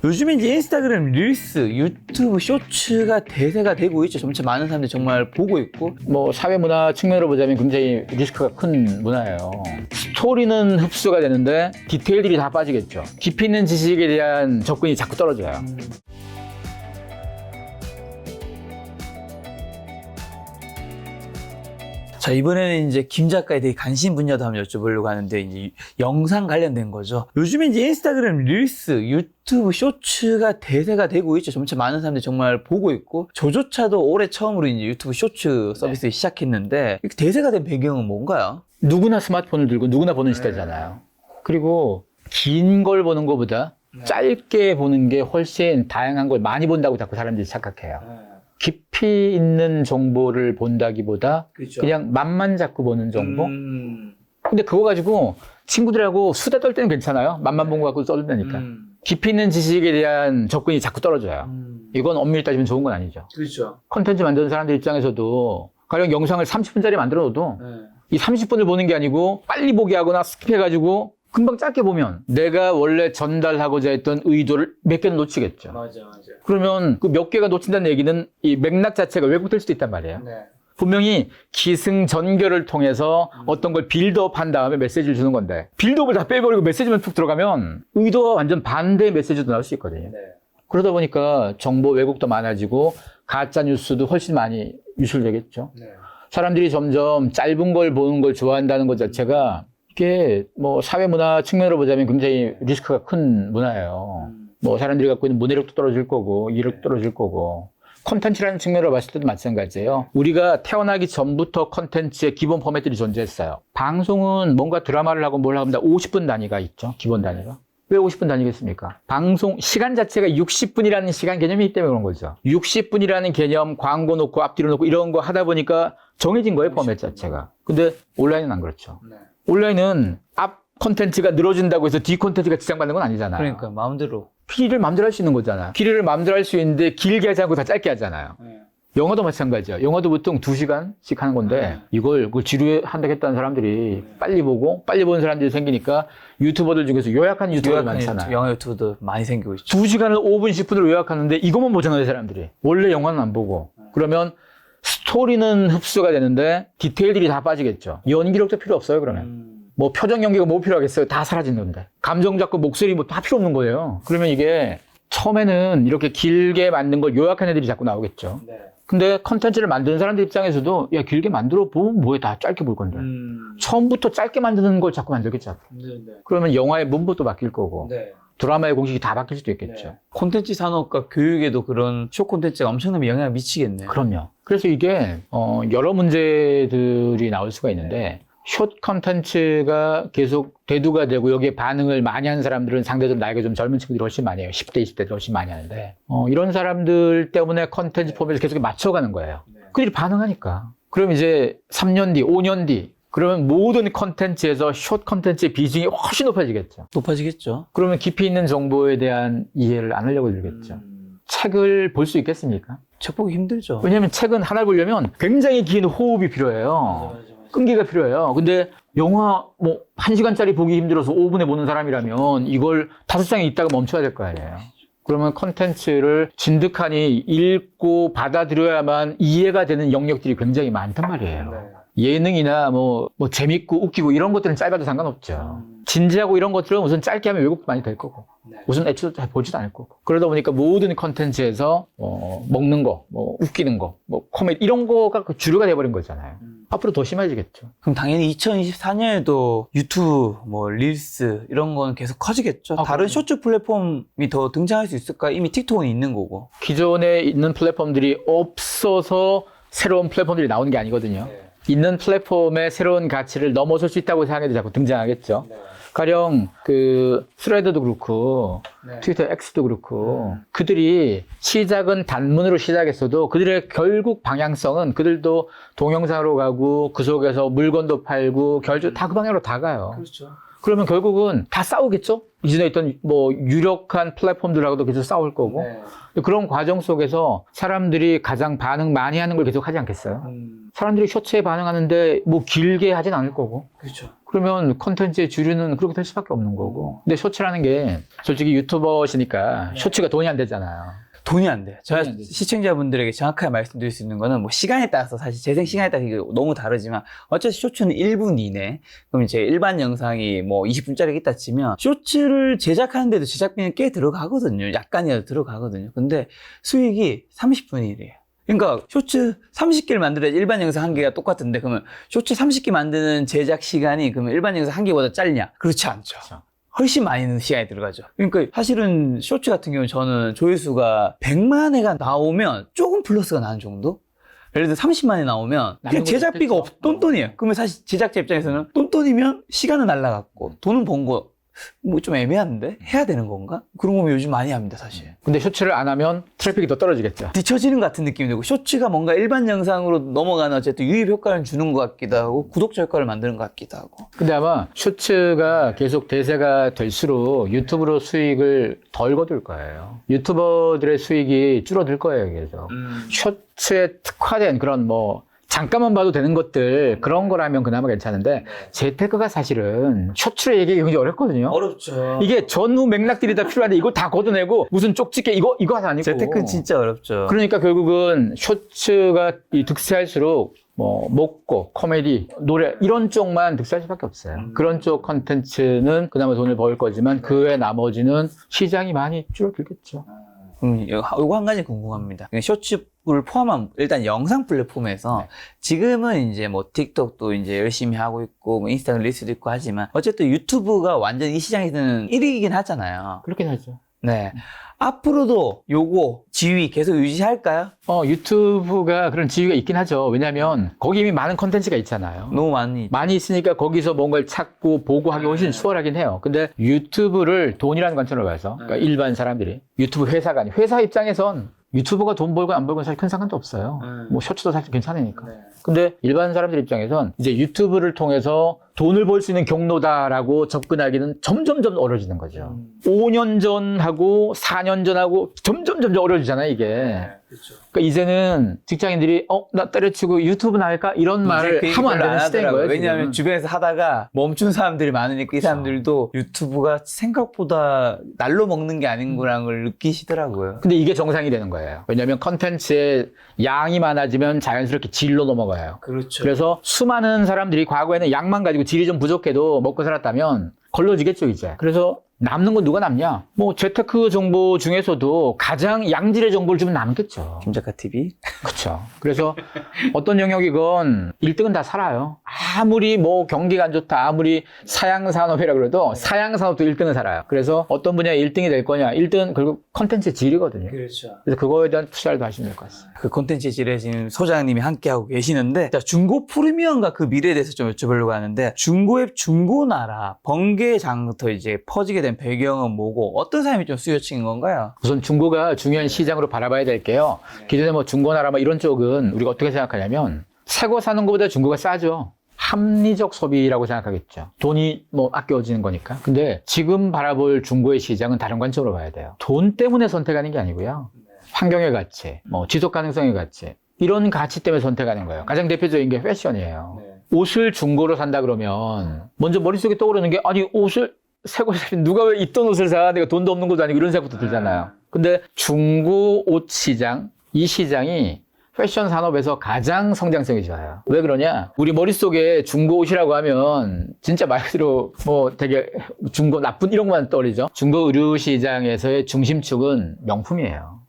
요즘에 이제 인스타그램 릴스, 유튜브 쇼츠가 대세가 되고 있죠. 점차 많은 사람들이 정말 보고 있고. 뭐 사회 문화 측면으로 보자면 굉장히 리스크가 큰 문화예요. 스토리는 흡수가 되는데 디테일들이 다 빠지겠죠. 깊이 있는 지식에 대한 접근이 자꾸 떨어져요. 자, 이번에는 이제 김 작가에 대해 관심 분야도 한번 여쭤보려고 하는데, 이제 영상 관련된 거죠. 요즘에 이제 인스타그램 릴스, 유튜브 쇼츠가 대세가 되고 있죠. 점차 많은 사람들이 정말 보고 있고, 저조차도 올해 처음으로 이제 유튜브 쇼츠 서비스를 시작했는데, 이렇게 대세가 된 배경은 뭔가요? 누구나 스마트폰을 들고 누구나 보는 시대잖아요. 그리고 긴 걸 보는 것보다 짧게 보는 게 훨씬 다양한 걸 많이 본다고 자꾸 사람들이 착각해요. 깊이 있는 정보를 본다기보다 그렇죠. 그냥 맛만 잡고 보는 정보? 근데 그거 가지고 친구들하고 수다 떨 때는 괜찮아요. 맛만 본 거 갖고 썰다니까. 깊이 있는 지식에 대한 접근이 자꾸 떨어져요. 이건 엄밀히 따지면 좋은 건 아니죠. 그렇죠. 콘텐츠 만드는 사람들 입장에서도 가령 영상을 30분짜리 만들어 놓어도 이 30분을 보는 게 아니고 빨리 보게 하거나 스킵해가지고 금방 짧게 보면 내가 원래 전달하고자 했던 의도를 몇 개는 놓치겠죠. 맞아. 그러면 그 몇 개가 놓친다는 얘기는 이 맥락 자체가 왜곡될 수도 있단 말이에요. 분명히 기승전결을 통해서 어떤 걸 빌드업한 다음에 메시지를 주는 건데 빌드업을 다 빼버리고 메시지만 툭 들어가면 의도와 완전 반대의 메시지도 나올 수 있거든요. 그러다 보니까 정보 왜곡도 많아지고 가짜 뉴스도 훨씬 많이 유출되겠죠. 사람들이 점점 짧은 걸 보는 걸 좋아한다는 것 자체가 이게 뭐 사회 문화 측면으로 보자면 굉장히 리스크가 큰 문화예요. 뭐 사람들이 갖고 있는 문해력도 떨어질 거고 이력도 떨어질 거고 콘텐츠라는 측면으로 봤을 때도 마찬가지예요. 우리가 태어나기 전부터 콘텐츠의 기본 포맷들이 존재했어요. 방송은 뭔가 드라마를 하고 뭘 하면 50분 단위가 있죠. 기본 단위가. 왜 50분 단위겠습니까? 방송 시간 자체가 60분이라는 시간 개념이 있기 때문에 그런 거죠. 60분이라는 개념, 광고 놓고 앞뒤로 놓고 이런 거 하다 보니까 정해진 거예요, 포맷 자체가. 근데 온라인은 안 그렇죠. 온라인은 앞 콘텐츠가 늘어진다고 해서 뒤 콘텐츠가 지장받는 건 아니잖아요. 그러니까 마음대로. 길이를 마음대로 할 수 있는 거잖아요. 길이를 마음대로 할 수 있는데 길게 하지 않고 다 짧게 하잖아요. 영화도 마찬가지예요. 영화도 보통 2시간씩 하는 건데 이걸 지루한다겠다는 사람들이 빨리 보고 빨리 보는 사람들이 생기니까 유튜버들 중에서 요약한 유튜버들 많잖아요. 영화 유튜브도 많이 생기고 있죠. 2시간을 5분, 10분으로 요약하는데 이것만 보잖아요, 사람들이. 원래 영화는 안 보고. 그러면 스토리는 흡수가 되는데 디테일들이 다 빠지겠죠. 연기력도 필요 없어요, 그러면. 뭐 표정 연기가 뭐 필요하겠어요? 다 사라지는데. 감정 잡고 목소리 뭐 다 필요 없는 거예요. 그러면 이게 처음에는 이렇게 길게 만든 걸 요약한 애들이 자꾸 나오겠죠. 근데 컨텐츠를 만드는 사람들 입장에서도 야 길게 만들어 보면 뭐해 다 짧게 볼 건데 처음부터 짧게 만드는 걸 자꾸 만들겠죠. 그러면 영화의 문법도 바뀔 거고 드라마의 공식이 다 바뀔 수도 있겠죠. 콘텐츠 산업과 교육에도 그런 쇼 콘텐츠가 엄청나게 영향을 미치겠네요. 그럼요. 그래서 이게 여러 문제들이 나올 수가 있는데 숏 컨텐츠가 계속 대두가 되고 여기에 반응을 많이 하는 사람들은 상대적으로 나이가 좀 젊은 친구들이 훨씬 많이 해요. 10대, 20대들이 훨씬 많이 하는데 이런 사람들 때문에 컨텐츠 포맷을 계속 맞춰가는 거예요. 그들이 반응하니까. 그럼 이제 3년 뒤, 5년 뒤 그러면 모든 컨텐츠에서 숏 컨텐츠의 비중이 훨씬 높아지겠죠. 높아지겠죠. 그러면 깊이 있는 정보에 대한 이해를 안 하려고 들겠죠. 책을 볼 수 있겠습니까? 책 보기 힘들죠. 왜냐하면 책은 하나를 보려면 굉장히 긴 호흡이 필요해요. 끈기가 필요해요. 근데 영화 뭐 1시간짜리 보기 힘들어서 5분에 보는 사람이라면 이걸 5장에 있다가 멈춰야 될 거 아니에요. 그러면 컨텐츠를 진득하니 읽고 받아들여야만 이해가 되는 영역들이 굉장히 많단 말이에요. 예능이나 뭐 재밌고 웃기고 이런 것들은 짧아도 상관없죠. 진지하고 이런 것들은 우선 짧게 하면 왜곡도 많이 될 거고 우선 애초도 잘 보지도 않을 거고 그러다 보니까 모든 컨텐츠에서 먹는 거, 뭐 웃기는 거, 뭐 코미디 이런 거가 그 주류가 돼버린 거잖아요. 앞으로 더 심해지겠죠. 그럼 당연히 2024년에도 유튜브, 뭐 릴스 이런 건 계속 커지겠죠. 다른 쇼츠 플랫폼이 더 등장할 수 있을까? 이미 틱톡은 있는 거고. 기존에 있는 플랫폼들이 없어서 새로운 플랫폼들이 나오는 게 아니거든요. 있는 플랫폼의 새로운 가치를 넘어설 수 있다고 생각해도 자꾸 등장하겠죠. 가령 그 스레드도 그렇고 트위터 X도 그렇고 그들이 시작은 단문으로 시작했어도 그들의 결국 방향성은 그들도 동영상으로 가고 그 속에서 물건도 팔고 결국 다 그 방향으로 다 가요. 그렇죠. 그러면 결국은 다 싸우겠죠? 이전에 있던 뭐 유력한 플랫폼들하고도 계속 싸울 거고. 그런 과정 속에서 사람들이 가장 반응 많이 하는 걸 계속 하지 않겠어요? 사람들이 쇼츠에 반응하는데 뭐 길게 하진 않을 거고. 그렇죠. 그러면 콘텐츠의 주류는 그렇게 될 수밖에 없는 거고. 근데 쇼츠라는 게 솔직히 유튜버시니까 쇼츠가 돈이 안 되잖아요. 돈이 안 돼요. 제가 돈이 안 되죠. 시청자분들에게 정확하게 말씀드릴 수 있는 거는 뭐 시간에 따라서 사실 재생 시간에 따라서 이게 너무 다르지만 어차피 쇼츠는 1분 이내. 그럼 이제 일반 영상이 뭐 20분짜리 있다 치면 쇼츠를 제작하는데도 제작비는 꽤 들어가거든요. 약간이라도 들어가거든요. 근데 수익이 30분이래요. 그러니까 쇼츠 30개를 만들어야 일반 영상 한 개가 똑같은데 그러면 쇼츠 30개 만드는 제작 시간이 그러면 일반 영상 한 개보다 짧냐? 그렇지 않죠. 그렇죠. 훨씬 많이 는 시간이 들어가죠. 그러니까 사실은 쇼츠 같은 경우는 저는 조회수가 100만 회가 나오면 조금 플러스가 나는 정도? 예를 들어 30만 회 나오면 그냥 제작비가 똔똔이에요. 그러면 사실 제작자 입장에서는 똔똔이면 시간은 날라갔고 돈은 번 거 뭐 좀 애매한데? 해야 되는 건가? 그런 거 요즘 많이 합니다, 사실. 근데 쇼츠를 안 하면 트래픽이 더 떨어지겠죠. 뒤처지는 것 같은 느낌이 들고 쇼츠가 뭔가 일반 영상으로 넘어가는 어쨌든 유입 효과를 주는 것 같기도 하고 구독자 효과를 만드는 것 같기도 하고. 근데 아마 쇼츠가 계속 대세가 될수록 유튜브로 수익을 덜 거둘 거예요. 유튜버들의 수익이 줄어들 거예요, 계속. 쇼츠에 특화된 그런 뭐 잠깐만 봐도 되는 것들 그런 거라면 그나마 괜찮은데 재테크가 사실은 쇼츠로 얘기하기 굉장히 어렵거든요. 어렵죠. 이게 전후 맥락들이 다 필요한데 이걸 다 걷어내고 무슨 쪽집게 이거 아니고. 재테크는 진짜 어렵죠. 그러니까 결국은 쇼츠가 이 득세할수록 뭐 먹고 코미디 노래 이런 쪽만 득세할 수밖에 없어요. 그런 쪽 컨텐츠는 그나마 돈을 벌 거지만 그 외 나머지는 시장이 많이 줄어들겠죠. 이거 한 가지 궁금합니다. 쇼츠를 포함한 일단 영상 플랫폼에서 지금은 이제 뭐 틱톡도 이제 열심히 하고 있고 뭐 인스타그램 릴스도 있고 하지만 어쨌든 유튜브가 완전 이 시장에서는 1위이긴 하잖아요. 그렇긴 하죠. 네. 앞으로도 요거 지위 계속 유지할까요? 유튜브가 그런 지위가 있긴 하죠. 왜냐하면 거기 이미 많은 컨텐츠가 있잖아요. 너무 많이 있으니까 거기서 뭔가를 찾고 보고 하기 훨씬 수월하긴 해요. 근데 유튜브를 돈이라는 관점으로 봐서 그러니까 일반 사람들이 유튜브 회사가 아니고 회사 입장에선 유튜브가 돈 벌고 안 벌고 사실 큰 상관도 없어요. 뭐 쇼츠도 사실 괜찮으니까. 근데 일반 사람들 입장에선 이제 유튜브를 통해서 돈을 벌 수 있는 경로다라고 접근하기는 점점 어려워지는 거죠. 5년 전하고 4년 전하고 점점 어려워지잖아요, 이게. 그렇죠. 그러니까 이제는 직장인들이 나 때려치고 유튜브나 할까? 이런 말을 하면 안 되는 시대인 거예요. 왜냐하면 지금은. 주변에서 하다가 멈춘 사람들이 많으니까 이 사람들도 유튜브가 생각보다 날로 먹는 게 아닌 거라는 걸 느끼시더라고요. 근데 이게 정상이 되는 거예요. 왜냐하면 컨텐츠의 양이 많아지면 자연스럽게 질로 넘어가요. 그렇죠. 그래서 수많은 사람들이 과거에는 양만 가지고 질이 좀 부족해도 먹고 살았다면 걸러지겠죠, 이제. 그래서 남는 건 누가 남냐? 뭐 재테크 정보 중에서도 가장 양질의 정보를 주면 남겠죠. 김작가 TV. 그렇죠. 그래서 어떤 영역이건 1등은 다 살아요. 아무리 뭐 경기가 안 좋다, 아무리 사양산업이라 그래도 사양산업도 1등은 살아요. 그래서 어떤 분야에 1등이 될 거냐? 1등은 결국 컨텐츠 질이거든요. 그렇죠. 그래서 그거에 대한 투자를 더 하시면 될 것 같습니다. 그 콘텐츠 질에 지금 소장님이 함께하고 계시는데 자, 중고 프리미엄과 그 미래에 대해서 좀 여쭤보려고 하는데 중고앱 중고나라 번개장부터 이제 퍼지게 된 배경은 뭐고 어떤 사람이 좀 수요층인 건가요? 우선 중고가 중요한 시장으로 바라봐야 될 게요. 기존에 뭐 중고나라 뭐 이런 쪽은 우리가 어떻게 생각하냐면 새거 사는 것보다 중고가 싸죠. 합리적 소비라고 생각하겠죠. 돈이 뭐 아껴지는 거니까. 근데 지금 바라볼 중고의 시장은 다른 관점으로 봐야 돼요. 돈 때문에 선택하는 게 아니고요. 환경의 가치, 뭐 지속 가능성의 가치, 이런 가치 때문에 선택하는 거예요. 가장 대표적인 게 패션이에요. 옷을 중고로 산다 그러면 먼저 머릿속에 떠오르는 게 아니 옷을 새거 사면 누가 왜 입던 옷을 사? 내가 돈도 없는 것도 아니고 이런 생각부터 들잖아요. 근데 중고 옷 시장, 이 시장이 패션 산업에서 가장 성장성이 좋아요. 왜 그러냐? 우리 머릿속에 중고 옷이라고 하면 진짜 말 그대로 뭐 되게 중고 나쁜 이런 것만 떠올리죠. 중고 의류 시장에서의 중심축은 명품이에요.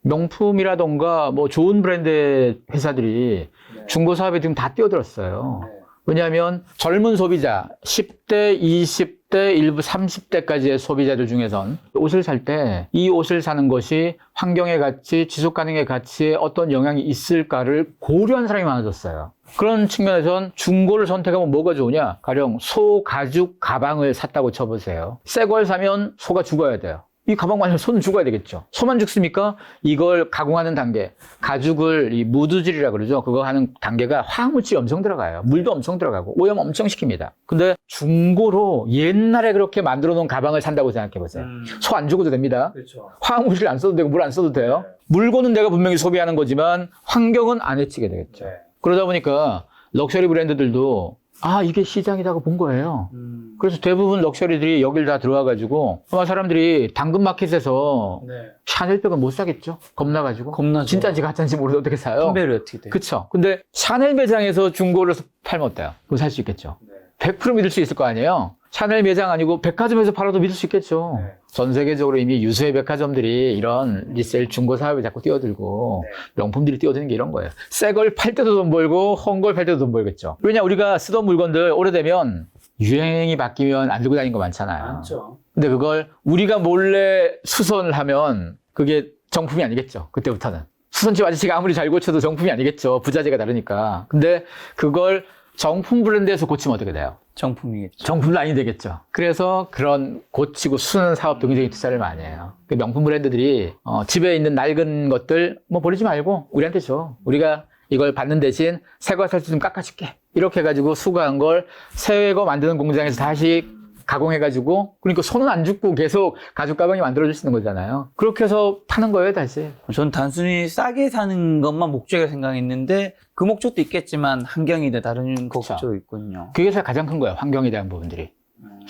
명품이라던가 뭐 좋은 브랜드 회사들이 중고 사업에 지금 다 뛰어들었어요. 왜냐하면 젊은 소비자, 10대, 20대, 일부 30대까지의 소비자들 중에선 옷을 살 때 이 옷을 사는 것이 환경의 가치, 지속 가능의 가치에 어떤 영향이 있을까를 고려한 사람이 많아졌어요. 그런 측면에선 중고를 선택하면 뭐가 좋으냐? 가령 소 가죽 가방을 샀다고 쳐보세요. 새 걸 사면 소가 죽어야 돼요. 이 가방 만들면 소는 죽어야 되겠죠. 소만 죽습니까? 이걸 가공하는 단계, 가죽을 이 무드질이라 그러죠. 그거 하는 단계가 화학물질이 엄청 들어가요. 물도 엄청 들어가고 오염 엄청 시킵니다. 근데 중고로 옛날에 그렇게 만들어 놓은 가방을 산다고 생각해 보세요. 소 안 죽어도 됩니다. 그렇죠. 화학물질 안 써도 되고 물 안 써도 돼요. 네. 물건은 내가 분명히 소비하는 거지만 환경은 안 해치게 되겠죠. 네. 그러다 보니까 럭셔리 브랜드들도 이게 시장이라고 본 거예요. 그래서 대부분 럭셔리들이 여길 다 들어와가지고 아마 사람들이 당근마켓에서 네. 샤넬백은 못 사겠죠? 겁나가지고. 겁나죠. 진짜인지 가짜인지 모르고 어떻게 사요? 판별이 어떻게 돼요? 그쵸. 근데 샤넬 매장에서 중고를 팔면 어때요? 그거 살 수 있겠죠. 네. 100% 믿을 수 있을 거 아니에요? 샤넬 매장 아니고 백화점에서 팔아도 믿을 수 있겠죠. 네. 전 세계적으로 이미 유수의 백화점들이 이런 리셀 중고 사업에 자꾸 뛰어들고 네. 명품들이 뛰어드는 게 이런 거예요. 새 걸 팔 때도 돈 벌고 헌 걸 팔 때도 돈 벌겠죠. 왜냐 우리가 쓰던 물건들 오래되면 유행이 바뀌면 안 들고 다니는 거 많잖아요. 많죠. 근데 그걸 우리가 몰래 수선을 하면 그게 정품이 아니겠죠. 그때부터는. 수선집 아저씨가 아무리 잘 고쳐도 정품이 아니겠죠. 부자재가 다르니까. 근데 그걸 정품 브랜드에서 고치면 어떻게 돼요? 정품이겠죠. 정품 라인이 되겠죠. 그래서 그런 고치고 수는 사업도 굉장히 투자를 많이 해요. 그 명품 브랜드들이 집에 있는 낡은 것들 뭐 버리지 말고 우리한테 줘. 우리가 이걸 받는 대신 새 거 살 때 좀 깎아줄게. 이렇게 해가지고 수거한 걸 새 거 만드는 공장에서 다시 가공해가지고 그러니까 손은 안 죽고 계속 가죽 가방이 만들어질 수 있는 거잖아요. 그렇게 해서 파는 거예요 다시. 전 단순히 싸게 사는 것만 목적이라 생각했는데 그 목적도 있겠지만 환경이나 다른 목적도 있군요. 그게 가장 큰 거예요. 환경에 대한 부분들이.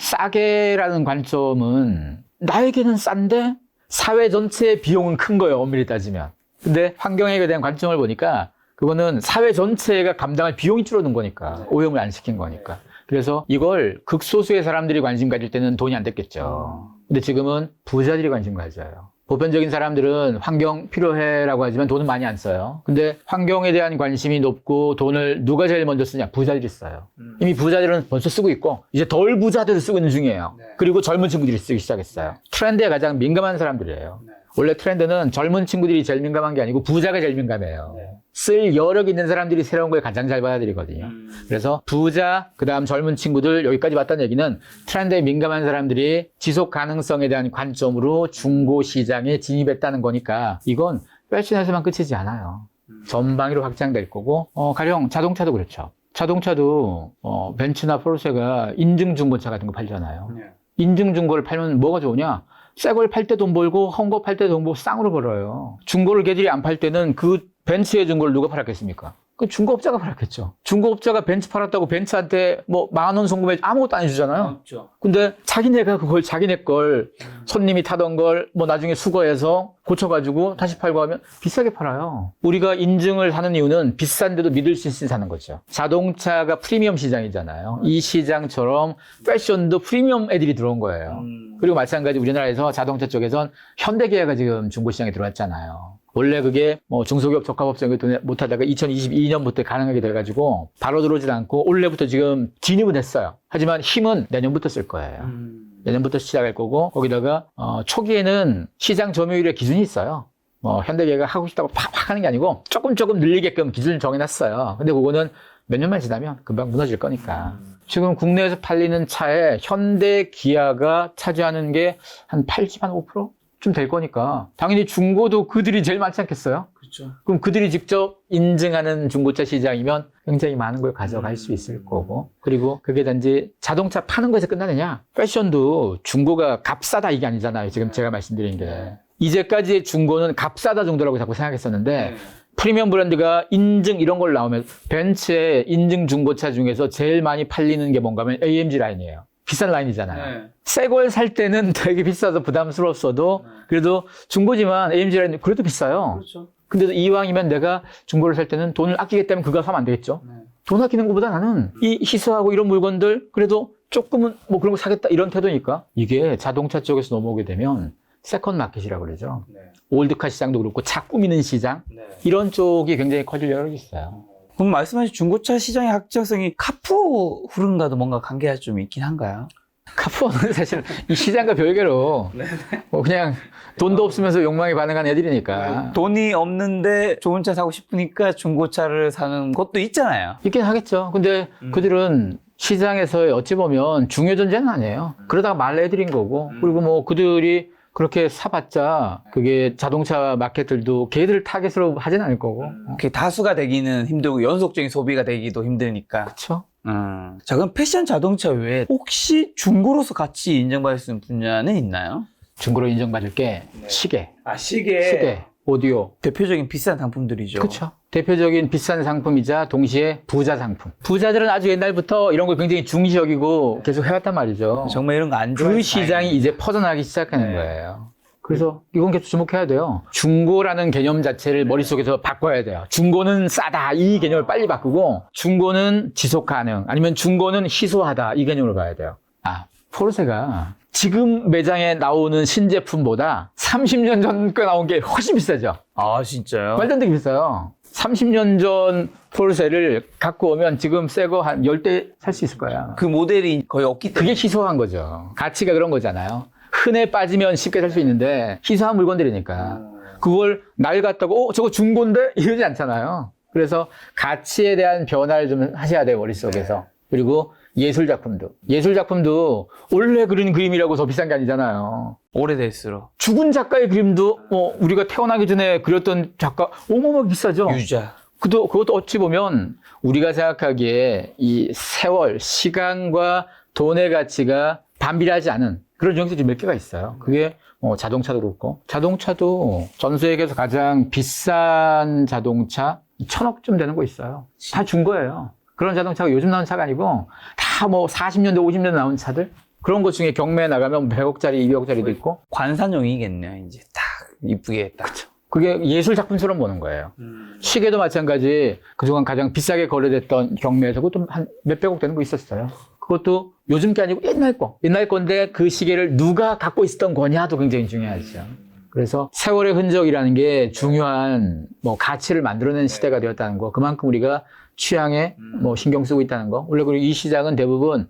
싸게라는 관점은 나에게는 싼데 사회 전체의 비용은 큰 거예요. 엄밀히 따지면. 근데 환경에 대한 관점을 보니까 그거는 사회 전체가 감당할 비용이 줄어든 거니까. 오염을 안 시킨 거니까. 그래서 이걸 극소수의 사람들이 관심 가질 때는 돈이 안 됐겠죠. 근데 지금은 부자들이 관심 가져요. 보편적인 사람들은 환경 필요해라고 하지만 돈은 많이 안 써요. 근데 환경에 대한 관심이 높고 돈을 누가 제일 먼저 쓰냐? 부자들이 써요. 이미 부자들은 벌써 쓰고 있고 이제 덜 부자들도 쓰고 있는 중이에요. 네. 그리고 젊은 친구들이 쓰기 시작했어요. 트렌드에 가장 민감한 사람들이에요. 네. 원래 트렌드는 젊은 친구들이 제일 민감한 게 아니고 부자가 제일 민감해요. 네. 쓸 여력 있는 사람들이 새로운 걸 가장 잘 받아들이거든요. 그래서 부자, 그 다음 젊은 친구들 여기까지 봤다는 얘기는 트렌드에 민감한 사람들이 지속 가능성에 대한 관점으로 중고 시장에 진입했다는 거니까 이건 패션에서만 끝이지 않아요. 전방위로 확장될 거고 가령 자동차도 그렇죠. 자동차도 벤츠나 포르쉐가 인증 중고차 같은 거 팔잖아요. 네. 인증 중고를 팔면 뭐가 좋으냐? 새 걸 팔 때 돈 벌고 헌 거 팔 때 돈 벌고 쌍으로 벌어요. 중고를 걔들이 안 팔 때는 그 벤츠의 중고를 누가 팔았겠습니까? 그 중고업자가 팔았겠죠. 중고업자가 벤츠 팔았다고 벤츠한테 뭐 10,000원 송금해 아무것도 안 해주잖아요. 없죠. 근데 자기네가 그걸 자기네 걸 손님이 타던 걸 뭐 나중에 수거해서 고쳐가지고 다시 팔고 하면 비싸게 팔아요. 우리가 인증을 하는 이유는 비싼데도 믿을 수 있으니 사는 거죠. 자동차가 프리미엄 시장이잖아요. 이 시장처럼 패션도 프리미엄 애들이 들어온 거예요. 그리고 마찬가지 우리나라에서 자동차 쪽에선 현대기아가 지금 중고시장에 들어왔잖아요. 원래 그게 뭐 중소기업 적합업체 못하다가 2022년부터 가능하게 돼가지고 바로 들어오질 않고 올해부터 지금 진입은 했어요. 하지만 힘은 내년부터 쓸 거예요. 내년부터 시작할 거고 거기다가 초기에는 시장 점유율의 기준이 있어요. 현대기아가 하고 싶다고 팍팍 하는 게 아니고 조금 늘리게끔 기준을 정해놨어요. 근데 그거는 몇 년만 지나면 금방 무너질 거니까. 지금 국내에서 팔리는 차에 현대기아가 차지하는 게 한 85%? 좀 될 거니까 당연히 중고도 그들이 제일 많지 않겠어요? 그렇죠. 그럼 그들이 직접 인증하는 중고차 시장이면 굉장히 많은 걸 가져갈 수 있을 거고 그리고 그게 단지 자동차 파는 것에서 끝나느냐? 패션도 중고가 값싸다 이게 아니잖아요. 지금 제가 말씀드린 게 이제까지의 중고는 값싸다 정도라고 자꾸 생각했었는데 프리미엄 브랜드가 인증 이런 걸 나오면 벤츠의 인증 중고차 중에서 제일 많이 팔리는 게 뭔가 하면 AMG 라인이에요. 비싼 라인이잖아요. 새 걸 살 때는 되게 비싸서 부담스러웠어도 그래도 중고지만 AMG 라인 그래도 비싸요. 그렇죠. 근데 이왕이면 내가 중고를 살 때는 돈을 아끼겠다면 그거 사면 안 되겠죠. 돈 아끼는 것보다 나는 이 희소하고 이런 물건들 그래도 조금은 뭐 그런 거 사겠다 이런 태도니까 이게 자동차 쪽에서 넘어오게 되면 세컨 마켓이라고 그러죠. 올드카 시장도 그렇고 차 꾸미는 시장 이런 쪽이 굉장히 커질 여력이 있어요. 그럼 말씀하신 중고차 시장의 확장성이 카푸후른과도 뭔가 관계가 좀 있긴 한가요? 카푸어는 사실 이 시장과 별개로 뭐 그냥 돈도 없으면서 욕망에 반응한 애들이니까 돈이 없는데 좋은 차 사고 싶으니까 중고차를 사는 것도 있잖아요. 있긴 하겠죠. 근데 그들은 시장에서의 어찌 보면 중요 존재는 아니에요. 그러다가 말 애들인 거고 그리고 뭐 그들이 그렇게 사봤자 그게 자동차 마켓들도 걔들 타겟으로 하진 않을 거고. 그게 다수가 되기는 힘들고 연속적인 소비가 되기도 힘드니까. 그렇죠. 자, 그럼 패션 자동차 외에 혹시 중고로서 같이 인정받을 수 있는 분야는 있나요? 중고로 인정받을 게 시계, 시계. 오디오. 대표적인 비싼 상품들이죠. 그렇죠. 대표적인 비싼 상품이자 동시에 부자 상품. 부자들은 아주 옛날부터 이런 걸 굉장히 중시 여기고 계속 해왔단 말이죠. 정말 이런 거 안 좋아해서 그 시장이 이제 퍼져나가기 시작하는 네. 거예요. 그래서 이건 계속 주목해야 돼요. 중고라는 개념 자체를 머릿속에서 바꿔야 돼요. 중고는 싸다 이 개념을 빨리 바꾸고 중고는 지속 가능 아니면 중고는 희소하다 이 개념을 봐야 돼요. 포르쉐가 지금 매장에 나오는 신제품보다 30년 전 거 나온 게 훨씬 비싸죠. 아, 진짜요? 말도 안 되게 비싸요. 30년 전 포르쉐를 갖고 오면 지금 새 거 한 10대 살 수 있을 거야. 그 모델이 거의 없기 때문에. 그게 희소한 거죠. 가치가 그런 거잖아요. 흔해 빠지면 쉽게 살 수 있는데 희소한 물건들이니까 그걸 낡았다고 저거 중고인데? 이러지 않잖아요. 그래서 가치에 대한 변화를 좀 하셔야 돼요. 머릿속에서. 그리고 예술작품도 원래 그린 그림이라고 더 비싼 게 아니잖아요. 오래될수록. 죽은 작가의 그림도 우리가 태어나기 전에 그렸던 작가 어마어마하게 비싸죠. 유자. 그것도 어찌 보면 우리가 생각하기에 이 세월, 시간과 돈의 가치가 반비례하지 않은 그런 정책이 몇 개가 있어요. 그게 자동차도 그렇고 자동차도 전 세계에서 가장 비싼 자동차 1,000억쯤 되는 거 있어요. 다 준 거예요. 그런 자동차가 요즘 나온 차가 아니고 다 40년대, 50년대 나온 차들 그런 것 중에 경매에 나가면 100억짜리, 200억짜리도 있고 관상용이겠네요. 이제 딱 이쁘게 딱. 그쵸. 그게 예술 작품처럼 보는 거예요. 시계도 마찬가지 그동안 가장 비싸게 거래됐던 경매에서 그것도 한 몇백억 되는 거 있었어요. 그것도 요즘 게 아니고 옛날 건데 그 시계를 누가 갖고 있었던 거냐도 굉장히 중요하죠. 그래서 세월의 흔적이라는 게 중요한 가치를 만들어낸 시대가 되었다는 거. 그만큼 우리가 취향에 신경 쓰고 있다는 거. 원래 그리고 이 시장은 대부분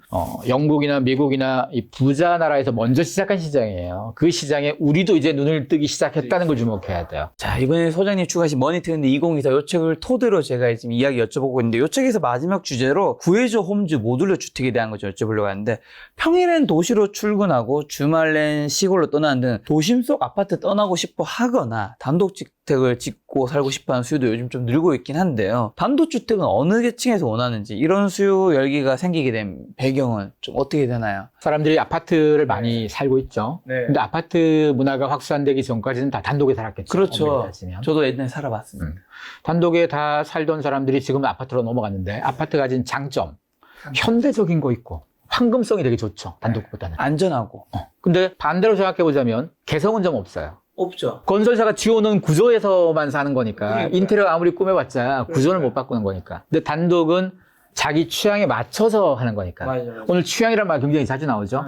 영국이나 미국이나 이 부자 나라에서 먼저 시작한 시장이에요. 그 시장에 우리도 이제 눈을 뜨기 시작했다는 걸 주목해야 돼요. 자, 이번에 소장님 추가하신 머니트렌드 2024 요 책을 토대로 제가 지금 이야기 여쭤보고 있는데 요 책에서 마지막 주제로 구해줘 홈즈 모듈러 주택에 대한 거 좀 여쭤보려고 하는데 평일엔 도시로 출근하고 주말엔 시골로 떠나는 등 도심 속 아파트 떠나고 싶어 하거나 단독주택을 짓고 살고 싶어하는 수요도 요즘 좀 늘고 있긴 한데요. 단독주택은 어느 계층에서 원하는지 이런 수요 열기가 생기게 된 배경은 좀 어떻게 되나요? 사람들이 아파트를 많이 살고 있죠. 네. 근데 아파트 문화가 확산되기 전까지는 다 단독에 살았겠죠. 그렇죠. 엄밀히 따지면. 저도 옛날에 살아봤습니다. 단독에 다 살던 사람들이 지금 아파트로 넘어갔는데 아파트 가진 장점, 현대적인 거 있고 황금성이 되게 좋죠. 단독보다는. 안전하고. 근데 반대로 생각해보자면 개성은 좀 없어요. 없죠. 건설사가 지어놓은 구조에서만 사는 거니까 그러니까요. 인테리어 아무리 꾸며봤자 구조를 못 바꾸는 거니까. 근데 단독은 자기 취향에 맞춰서 하는 거니까. 맞아요. 오늘 취향이란 말 굉장히 자주 나오죠.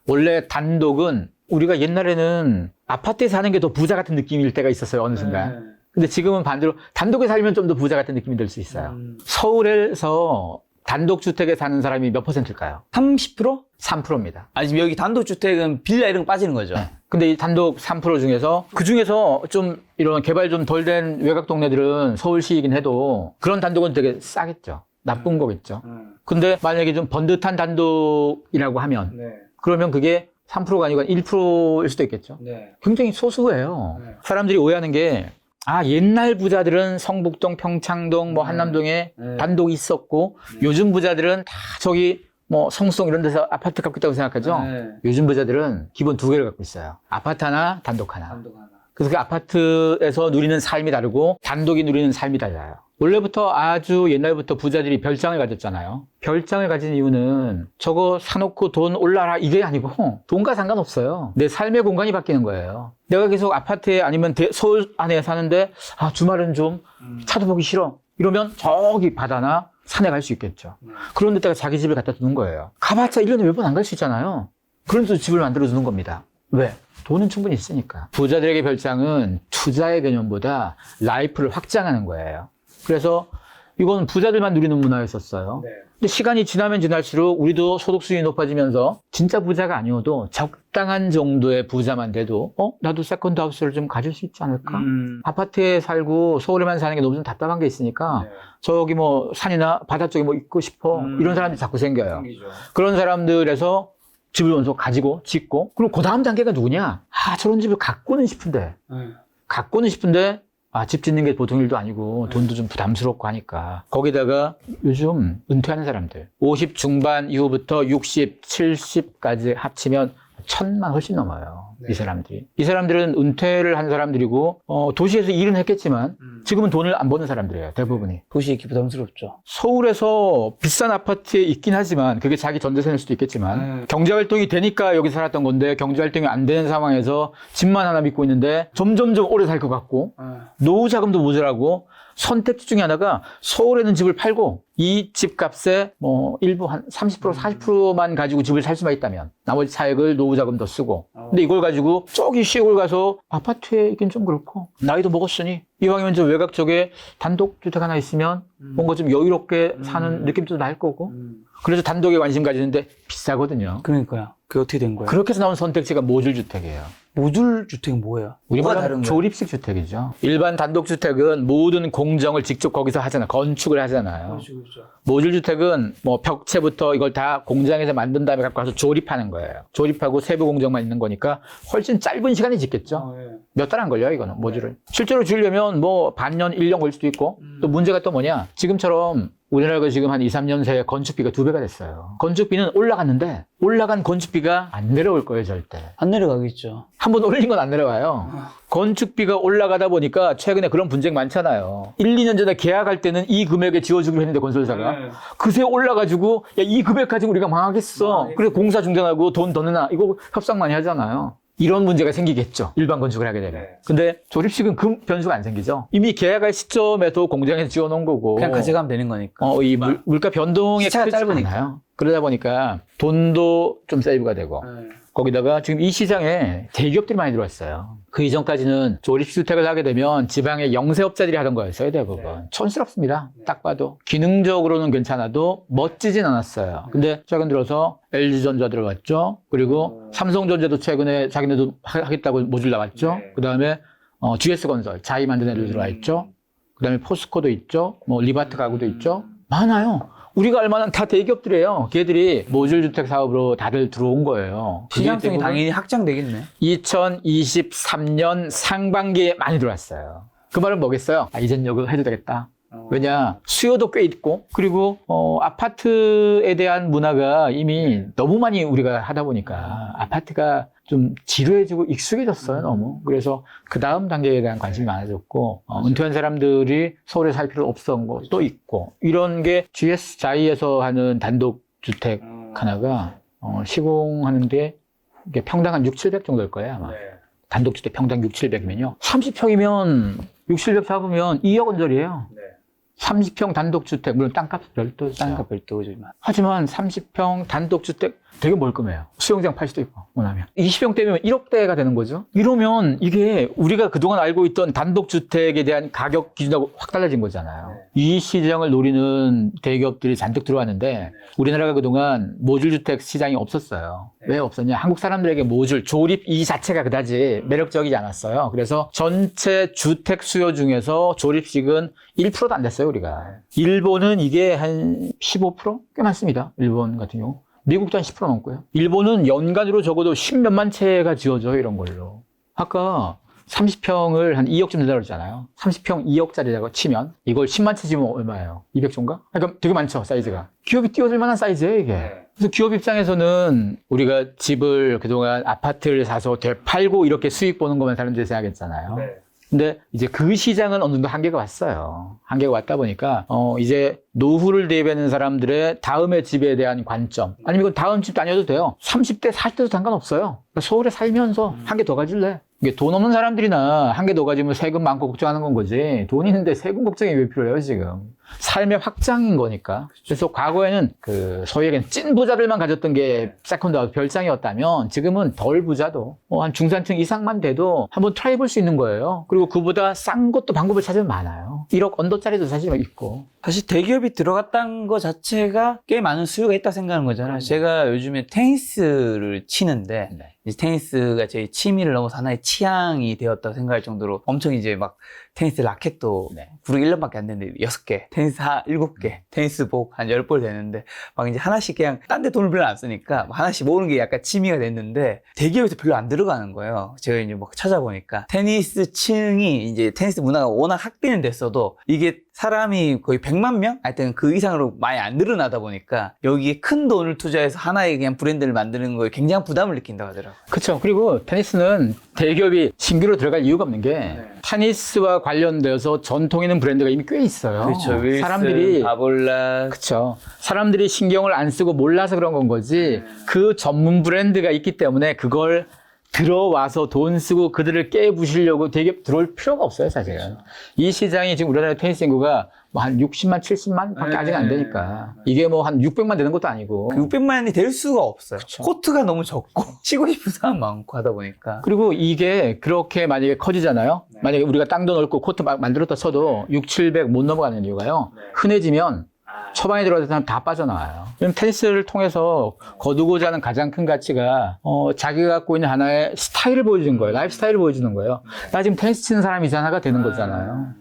원래 단독은 우리가 옛날에는 아파트에 사는 게 더 부자 같은 느낌일 때가 있었어요. 어느 순간. 근데 지금은 반대로 단독에 살면 좀 더 부자 같은 느낌이 들 수 있어요. 서울에서 단독주택에 사는 사람이 몇 %일까요? 30%? 3%입니다. 아, 지금 여기 단독주택은 빌라 이런 거 빠지는 거죠? 근데 이 단독 3% 중에서 그 중에서 좀 이런 개발 좀 덜 된 외곽 동네들은 서울시이긴 해도 그런 단독은 되게 싸겠죠. 나쁜 거겠죠. 근데 만약에 좀 번듯한 단독이라고 하면 그러면 그게 3%가 아니고 1%일 수도 있겠죠. 굉장히 소수예요. 사람들이 오해하는 게 옛날 부자들은 성북동, 평창동, 한남동에 단독이 있었고 요즘 부자들은 다 저기 성수동 이런 데서 아파트 갖고 있다고 생각하죠. 요즘 부자들은 기본 2개를 갖고 있어요. 아파트 하나, 단독 하나. 그래서 그 아파트에서 누리는 삶이 다르고 단독이 누리는 삶이 달라요. 원래부터 아주 옛날부터 부자들이 별장을 가졌잖아요. 별장을 가진 이유는 저거 사놓고 돈 올라라 이게 아니고 돈과 상관없어요. 내 삶의 공간이 바뀌는 거예요. 내가 계속 아파트에 아니면 서울 안에 사는데 주말은 좀 차도 보기 싫어. 이러면 저기 바다나 산에 갈 수 있겠죠. 그런 데다가 자기 집을 갖다 두는 거예요. 가봤자 1년에 몇 번 안 갈 수 있잖아요. 그런 데서 집을 만들어 주는 겁니다. 왜? 돈은 충분히 있으니까. 부자들에게 별장은 투자의 개념보다 라이프를 확장하는 거예요. 그래서 이건 부자들만 누리는 문화였었어요. 근데 시간이 지나면 지날수록 우리도 소득 수준이 높아지면서 진짜 부자가 아니어도 적당한 정도의 부자만 돼도 나도 세컨드 하우스를 좀 가질 수 있지 않을까? 아파트에 살고 서울에만 사는 게 너무 좀 답답한 게 있으니까 저기 산이나 바다 쪽에 있고 싶어. 이런 사람들이 자꾸 생겨요. 그런 사람들에서 집을 먼저 가지고 짓고, 그리고 그 다음 단계가 누구냐? 저런 집을 갖고는 싶은데 집 짓는 게 보통 일도 아니고 돈도 좀 부담스럽고 하니까 거기다가 요즘 은퇴하는 사람들 50 중반 이후부터 60, 70까지 합치면 1000만 훨씬 넘어요. 이 사람들이. 이 사람들은 은퇴를 한 사람들이고 도시에서 일은 했겠지만 지금은 돈을 안 버는 사람들이에요. 대부분이. 도시 있기 부담스럽죠. 서울에서 비싼 아파트에 있긴 하지만 그게 자기 전재산일 수도 있겠지만 경제활동이 되니까 여기 살았던 건데 경제활동이 안 되는 상황에서 집만 하나 믿고 있는데 점점점 오래 살 것 같고 노후 자금도 모자라고 선택지 중에 하나가 서울에 있는 집을 팔고 이 집값에 일부 한 30%, 40%만 가지고 집을 살 수만 있다면 나머지 차액을 노후 자금 더 쓰고 근데 이걸 가지고 저기 시골 가서 아파트에 있긴 좀 그렇고 나이도 먹었으니 이왕이면 저 외곽 쪽에 단독주택 하나 있으면 뭔가 좀 여유롭게 사는 느낌도 날 거고 그래서 단독에 관심 가지는데 비싸거든요. 그러니까요. 그게 어떻게 된 거예요? 그렇게 해서 나온 선택지가 모듈주택이에요. 모듈주택은 뭐예요? 우리가 뭐가 다른 다른 거예요? 조립식 주택이죠. 일반 단독주택은 모든 공정을 직접 거기서 하잖아요. 건축을 하잖아요. 그렇죠. 모듈주택은 벽체부터 이걸 다 공장에서 만든 다음에 갖고 와서 조립하는 거예요. 조립하고 세부 공정만 있는 거니까 훨씬 짧은 시간에 짓겠죠. 몇 달 안 걸려요, 이거는, 모듈을. 실제로 지으려면 반년, 1년 걸릴 수도 있고, 또 문제가 또 뭐냐. 지금처럼 우리나라가 지금 한 2, 3년 새에 건축비가 2배가 됐어요. 건축비는 올라갔는데, 올라간 건축비가 안 내려올 거예요, 절대. 안 내려가겠죠. 한번 올린 건 안 내려와요. 건축비가 올라가다 보니까 최근에 그런 분쟁 많잖아요. 1, 2년 전에 계약할 때는 이 금액에 지어주기로 했는데 건설사가 그새 올라가지고 이 금액 가지고 우리가 망하겠어. 그래서 공사 중단하고 돈 더 내놔. 이거 협상 많이 하잖아요. 이런 문제가 생기겠죠. 일반 건축을 하게 되면. 근데 조립식은 그 변수가 안 생기죠. 이미 계약할 시점에도 공장에서 지어놓은 거고. 그냥 가져가면 되는 거니까. 이 물가 변동이 시차가 크지 짧으니까. 않아요. 그러다 보니까 돈도 좀 세이브가 되고. 거기다가 지금 이 시장에 대기업들이 많이 들어왔어요. 그 이전까지는 조립주택을 하게 되면 지방의 영세업자들이 하던 거였어요, 대부분. 촌스럽습니다. 딱 봐도. 기능적으로는 괜찮아도 멋지진 않았어요. 근데 최근 들어서 LG전자 들어갔죠. 그리고 삼성전자도 최근에 자기네도 하겠다고 모듈 나왔죠. 그 다음에 GS건설, 자이 만든 애들 들어와 있죠. 그 다음에 포스코도 있죠. 리바트 가구도 있죠. 많아요. 우리가 알만한 다 대기업들이에요. 걔들이 모듈주택 사업으로 다들 들어온 거예요. 시장성이 당연히 확장되겠네. 2023년 상반기에 많이 들어왔어요. 그 말은 뭐겠어요? 이젠 이거 해도 되겠다. 왜냐, 수요도 꽤 있고, 그리고 아파트에 대한 문화가 이미 너무 많이 우리가 하다 보니까 아파트가 좀 지루해지고 익숙해졌어요, 너무. 그래서 그 다음 단계에 대한 관심이 많아졌고, 은퇴한 사람들이 서울에 살 필요 없었던 것도 있고, 이런 게 GS 자이에서 하는 단독주택 하나가 시공하는데 이게 평당 한 6, 700 정도 될 거예요, 아마. 단독주택 평당 6, 700이면요. 30평이면 6, 700 잡으면 2억 원짜리예요. 30평 단독주택, 물론 땅값 별도, 땅값 별도지만. 하지만 30평 단독주택 되게 멀끔해요. 수영장 팔 수도 있고, 원하면. 20평대면 1억대가 되는 거죠. 이러면 이게 우리가 그동안 알고 있던 단독주택에 대한 가격 기준하고 확 달라진 거잖아요. 이 시장을 노리는 대기업들이 잔뜩 들어왔는데 우리나라가 그동안 모듈주택 시장이 없었어요. 왜 없었냐? 한국 사람들에게 모듈, 조립 이 자체가 그다지 매력적이지 않았어요. 그래서 전체 주택 수요 중에서 조립식은 1%도 안 됐어요, 우리가. 일본은 이게 한 15%? 꽤 많습니다. 일본 같은 경우. 미국도 한 10% 넘고요. 일본은 연간으로 적어도 10몇만 채가 지어져요, 이런 걸로. 아까 30평을 한 2억쯤 된다고 그랬잖아요. 30평 2억짜리라고 치면 이걸 10만 채 지으면 얼마예요? 200조인가? 그러니까 되게 많죠, 사이즈가. 기업이 뛰어들 만한 사이즈예요, 이게. 그래서 기업 입장에서는 우리가 집을 그동안 아파트를 사서 되팔고 이렇게 수익 보는 것만 사람들이 생각했잖아요. 근데 이제 그 시장은 어느 정도 한계가 왔어요. 한계가 왔다 보니까 이제 노후를 대비하는 사람들의 다음의 집에 대한 관점, 아니면 이건 다음 집도 아니어도 돼요. 30대, 40대도 상관없어요. 그러니까 서울에 살면서 한 개 더 가질래? 이게 돈 없는 사람들이나 한 개 더 가지면 세금 많고 걱정하는 건 거지. 돈 있는데 세금 걱정이 왜 필요해요, 지금? 삶의 확장인 거니까. 그래서 과거에는 소위 얘기하는 찐 부자들만 가졌던 게 세컨드하우스 별장이었다면 지금은 덜 부자도 한 중산층 이상만 돼도 한번 트라이 볼 수 있는 거예요. 그리고 그보다 싼 것도 방법을 찾으면 많아요. 있어요. 1억 언더짜리도 사실 있고. 사실 대기업이 들어갔다는 것 자체가 꽤 많은 수요가 있다 생각하는 거잖아요. 제가 요즘에 테니스를 치는데 네. 이제 테니스가 제 취미를 넘어서 하나의 취향이 되었다고 생각할 정도로 엄청 이제 막 테니스 라켓도 네. 구르기 1년밖에 안 됐는데 6개, 테니스 7개, 테니스복 한 10벌 되는데 막 이제 하나씩 그냥 딴 데 돈을 별로 안 쓰니까 하나씩 모으는 게 약간 취미가 됐는데 대기업에서 별로 안 들어가는 거예요. 제가 이제 막 찾아보니까 테니스 층이 이제 테니스 문화가 워낙 확대는 됐어도 이게 사람이 거의 100만 명? 하여튼 그 이상으로 많이 안 늘어나다 보니까 여기에 큰 돈을 투자해서 하나의 그냥 브랜드를 만드는 거에 굉장히 부담을 느낀다고 하더라고요. 그렇죠. 그리고 테니스는 대기업이 신규로 들어갈 이유가 없는 게 테니스와 관련돼서 전통 있는 브랜드가 이미 꽤 있어요. 그렇죠. 윌슨, 사람들이 바볼라. 그렇죠. 사람들이 신경을 안 쓰고 몰라서 그런 건 거지. 그 전문 브랜드가 있기 때문에 그걸 들어와서 돈 쓰고 그들을 깨부시려고 대기업 들어올 필요가 없어요, 사실은. 그렇죠. 이 시장이 지금 우리나라 테니스 인구가 뭐 한 60만, 70만 밖에 아직 안 되니까. 이게 뭐 한 600만 되는 것도 아니고. 600만이 될 수가 없어요. 그쵸. 코트가 너무 적고 치고 싶은 사람 많고 하다 보니까. 그리고 이게 그렇게 만약에 커지잖아요. 만약에 우리가 땅도 넓고 코트 막 만들었다 쳐도 6, 700 못 넘어가는 이유가요. 흔해지면 처방에 들어가서 사람 다 빠져나와요. 그럼 테니스를 통해서 거두고자 하는 가장 큰 가치가 자기가 갖고 있는 하나의 스타일을 보여주는 거예요. 라이프 스타일을 보여주는 거예요. 나 지금 테니스 치는 사람이 하나가 되는 거잖아요.